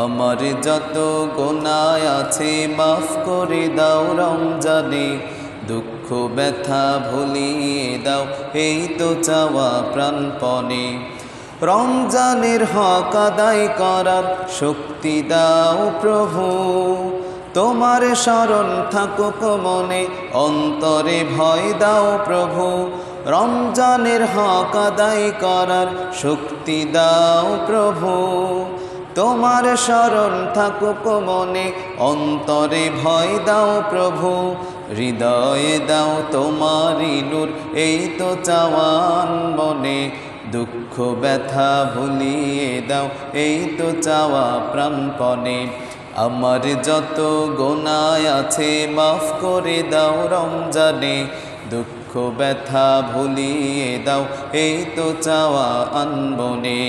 আমার যত গুনাহ আছে মাফ করে দাও রমজানে, দুঃখ ব্যথা ভুলিয়ে দাও এই তো চাওয়া প্রাণপণে। রমজানের হক আদায় করার শক্তি দাও প্রভু, তোমার শরণ থাকুক মনে, অন্তরে ভয় দাও প্রভু। রমজানের হক আদায় করার শক্তি দাও প্রভু, তোমার শরণ থাকুক মনে, অন্তরে ভয় দাও প্রভু। হৃদয়ে দাও তোমারি নূর এই তো চাওয়ান মনে, দুঃখ ব্যথা ভুলিয়ে দাও এই তো চাওয়া প্রাণপণে। আমার যত গুনাহ আছে মাফ করে দাও রমজানে, দুঃখ ব্যথা ভুলিয়ে দাও এই তো চাওয়া আনবনে।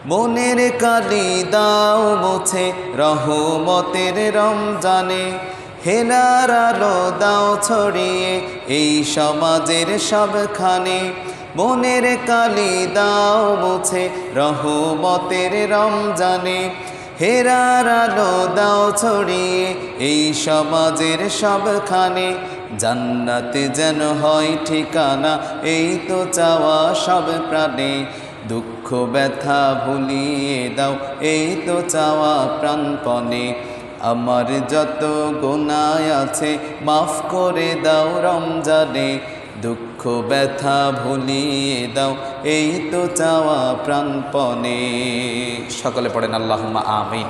মনের কালি দাও মুছে রহমতের রমজানে, হেনার আলো দাও ছড়িয়ে এই সমাজের সবখানে। মনের কালি দাও মুছে রহমতের রমজানে, হেরার আলো দাও ছড়িয়ে এই সমাজের সবখানে। জান্নাতে যেন হয় ঠিকানা এই তো চাওয়া সব প্রাণে, দুঃখ ব্যথা ভুলিয়ে দাও এই তো চাওয়া প্রাণপণে। আমার যত গুনাহ আছে মাফ করে দাও রমজানে, দুঃখ ব্যথা ভুলিয়ে দাও এই তো চাওয়া প্রাণপণে। সকলে পড়েন আল্লাহুম্মা আমিন।